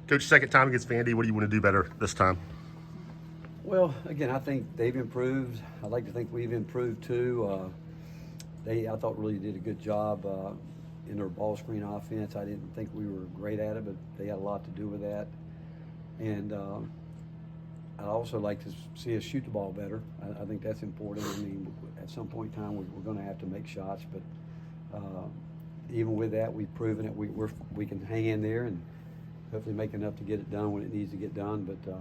Coach, second time against Vandy. What do you want to do better this time? Well, again, I think they've improved. I'd like to think we've improved too. I thought, really did a good job in their ball screen offense. I didn't think we were great at it, but they had a lot to do with that. And I'd also like to see us shoot the ball better. I think that's important. I mean, at some point in time, we're going to have to make shots, but even with that, we've proven it. We can hang in there and hopefully make enough to get it done when it needs to get done. But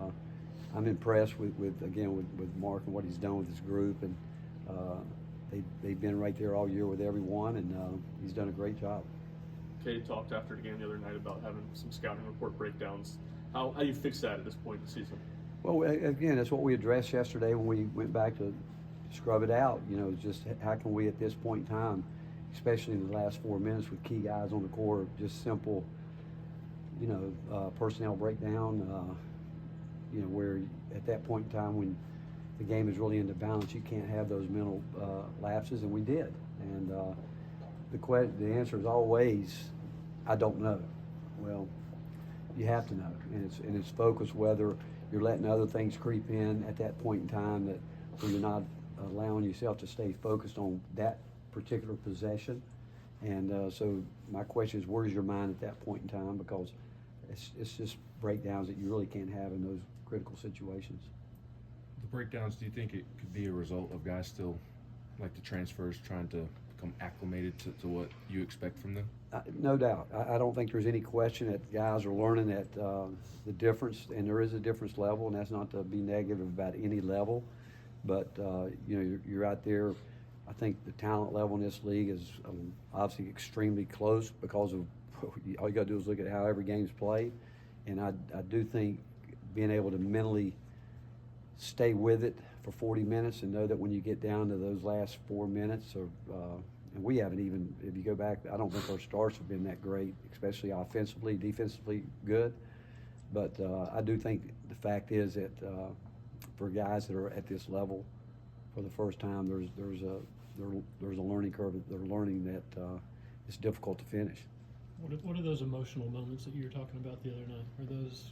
I'm impressed with Mark and what he's done with his group, and they've been right there all year with everyone, and he's done a great job. Kay talked after the game the other night about having some scouting report breakdowns. How do you fix that at this point in the season? Well, again, that's what we addressed yesterday when we went back to scrub it out. You know, just how can we at this point in time, especially in the last 4 minutes with key guys on the court, just simple, personnel breakdown. Where at that point in time when the game is really into balance, you can't have those mental lapses, and we did. And the answer is always, I don't know. Well, you have to know, and it's focused whether you're letting other things creep in at that point in time where you're not allowing yourself to stay focused on that particular possession. And so my question is, where's your mind at that point in time? Because it's just breakdowns that you really can't have in those critical situations. The breakdowns, do you think it could be a result of guys still, like the transfers, trying to become acclimated to what you expect from them? No doubt. I don't think there's any question that guys are learning that the difference, and there is a difference level, and that's not to be negative about any level, but you're out there. I think the talent level in this league is obviously extremely close because of all you got to do is look at how every game's played, and I do think being able to mentally stay with it for 40 minutes and know that when you get down to those last 4 minutes, and we haven't even, if you go back, I don't think our starts have been that great, especially offensively, defensively good. But I do think the fact is that for guys that are at this level for the first time, there's a learning curve. They're learning that it's difficult to finish. What are those emotional moments that you were talking about the other night? Are those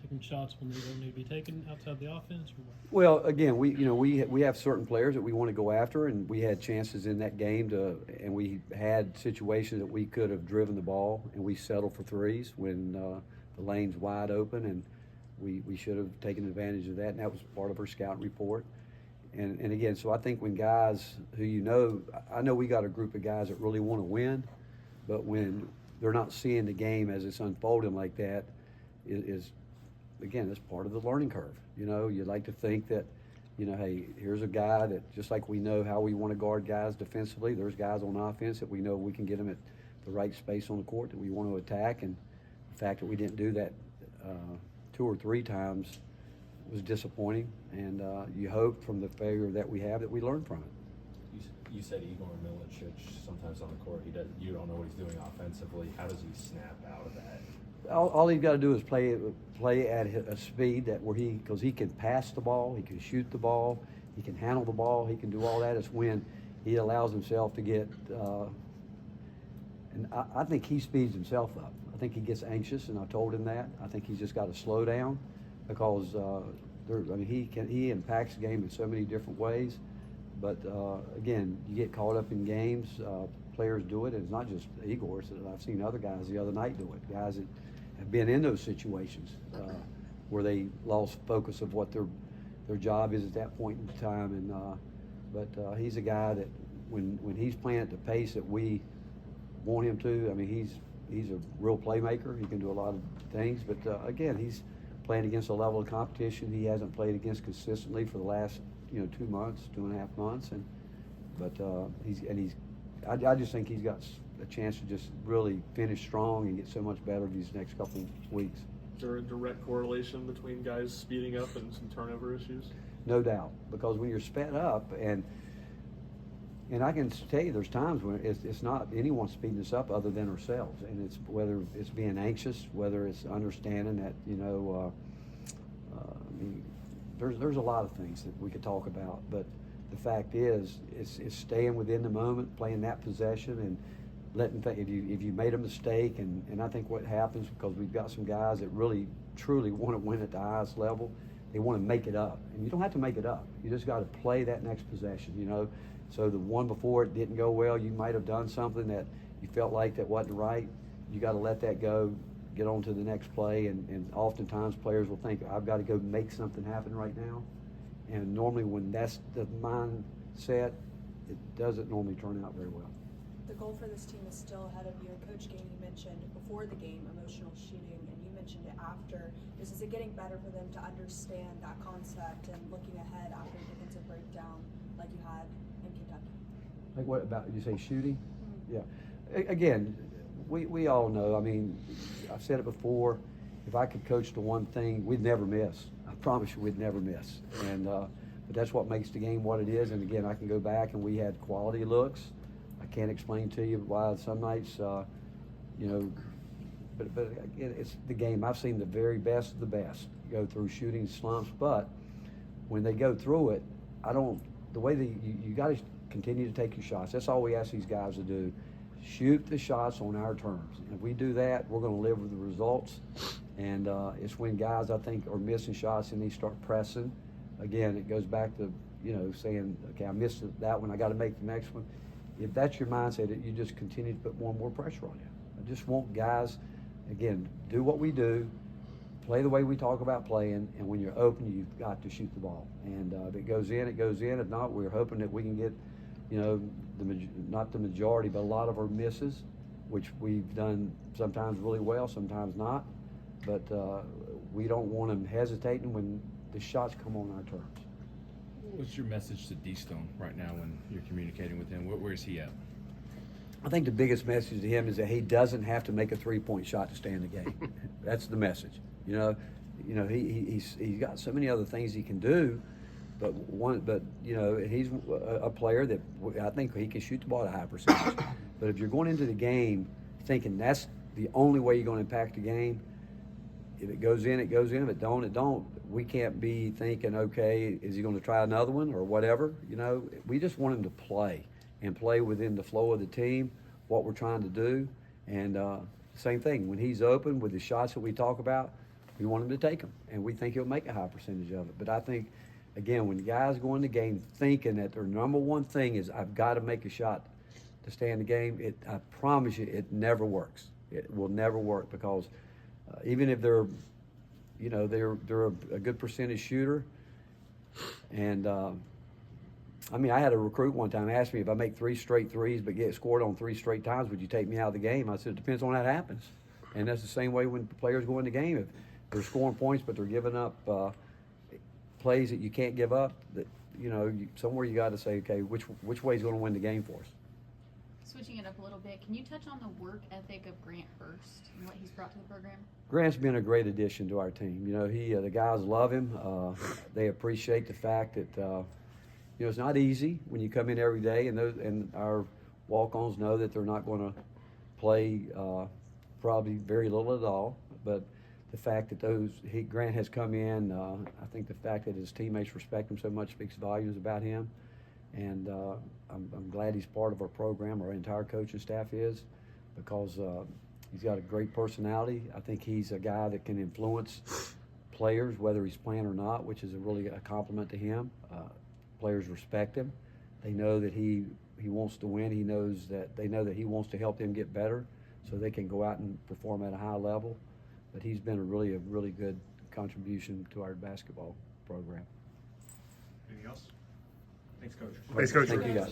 taking shots when they don't need to be taken outside the offense? Or what? Well, again, we have certain players that we want to go after, and we had chances in that game and we had situations that we could have driven the ball, and we settled for threes when the lane's wide open, and we should have taken advantage of that, and that was part of our scouting report. And again, so I think when guys who I know we got a group of guys that really want to win, but when they're not seeing the game as it's unfolding like that, again, it's part of the learning curve. You'd like to think that, hey, here's a guy that just like we know how we want to guard guys defensively, there's guys on offense that we know we can get them at the right space on the court that we want to attack. And the fact that we didn't do that 2 or 3 times was disappointing. And you hope from the failure that we have that we learn from it. You said Igor Milicic sometimes on the court, you don't know what he's doing offensively. How does he snap out of that? All he's got to do is play at a speed because he can pass the ball, he can shoot the ball, he can handle the ball, he can do all that. It's when he allows himself to get, and I think he speeds himself up. I think he gets anxious, and I told him that. I think he's just got to slow down because he impacts the game in so many different ways. But again, you get caught up in games. Players do it, and it's not just Igor. I've seen other guys the other night do it. Guys that have been in those situations where they lost focus of what their job is at that point in time. And but he's a guy that when he's playing at the pace that we want him to, I mean, he's a real playmaker. He can do a lot of things. But again, he's playing against a level of competition he hasn't played against consistently for the last 2 months, 2.5 months, I just think he's got a chance to just really finish strong and get so much better these next couple of weeks. Is there a direct correlation between guys speeding up and some turnover issues? No doubt, because when you're sped up, and I can tell you there's times when it's not anyone speeding us up other than ourselves, and it's whether it's being anxious, whether it's understanding that there's a lot of things that we could talk about, but the fact is it's staying within the moment, playing that possession, and if you made a mistake, and I think what happens, because we've got some guys that really truly want to win at the highest level, they want to make it up, and you don't have to make it up. You just got to play that next possession, you know. So the one before it didn't go well, you might have done something that you felt like that wasn't right. You got to let that go, get on to the next play, and oftentimes players will think, I've got to go make something happen right now. And normally when that's the mindset, it doesn't normally turn out very well. The goal for this team is still ahead of you. Coach Gainey mentioned before the game emotional shooting, and you mentioned it after. Is it getting better for them to understand that concept and looking ahead after a defensive breakdown like you had in Kentucky? Like what about, you say shooting? Mm-hmm. Yeah. Again, we all know, I mean, I've said it before, if I could coach to one thing, we'd never miss. I promise you we'd never miss. And but that's what makes the game what it is. And again, I can go back and we had quality looks. I can't explain to you why some nights, you know, but again, it's the game. I've seen the very best of the best go through shooting slumps, but when they go through it, the way that you got to continue to take your shots. That's all we ask these guys to do. Shoot the shots on our terms. And if we do that, we're going to live with the results. And it's when guys, I think, are missing shots and they start pressing. Again, it goes back to, you know, saying, okay, I missed that one, I got to make the next one. If that's your mindset, you just continue to put more and more pressure on you. I just want guys, again, do what we do, play the way we talk about playing, and when you're open, you've got to shoot the ball. And if it goes in, it goes in. If not, we're hoping that we can get, you know, not the majority, but a lot of our misses, which we've done sometimes really well, sometimes not. But we don't want them hesitating when the shots come on our terms. What's your message to D-Stone right now when you're communicating with him? Where's he at? I think the biggest message to him is that he doesn't have to make a three-point shot to stay in the game. That's the message. You know, he's got so many other things he can do, but you know, he's a player that I think he can shoot the ball at a high percentage. But if you're going into the game thinking that's the only way you're going to impact the game, if it goes in, it goes in. If it don't, it don't. We can't be thinking, okay, is he going to try another one or whatever? You know, we just want him to play and play within the flow of the team, what we're trying to do. And same thing, when he's open with the shots that we talk about, we want him to take them. And we think he'll make a high percentage of it. But I think, again, when the guys go in the game thinking that their number one thing is, I've got to make a shot to stay in the game, I promise you, it never works. It will never work because even if they're, you know, they're a good percentage shooter. And I mean, I had a recruit one time ask me if I make 3 straight threes but get scored on 3 straight times, would you take me out of the game? I said, it depends on how that happens. And that's the same way when players go in the game. If they're scoring points but they're giving up plays that you can't give up, that, you know, somewhere you got to say, okay, which way is going to win the game for us? Switching it up a little bit, can you touch on the work ethic of Grant Hurst and what he's brought to the program? Grant's been a great addition to our team. You know, the guys love him. They appreciate the fact that, you know, it's not easy when you come in every day, and our walk-ons know that they're not going to play probably very little at all. But the fact that Grant has come in, I think the fact that his teammates respect him so much speaks volumes about him. And I'm glad he's part of our program. Our entire coaching staff is, because he's got a great personality. I think he's a guy that can influence players, whether he's playing or not, which is really a compliment to him. Players respect him. They know that he wants to win. They know that he wants to help them get better, so they can go out and perform at a high level. But he's been a really good contribution to our basketball program. Anything else? Thanks, Coach. Thanks, Coach. Thank you, guys.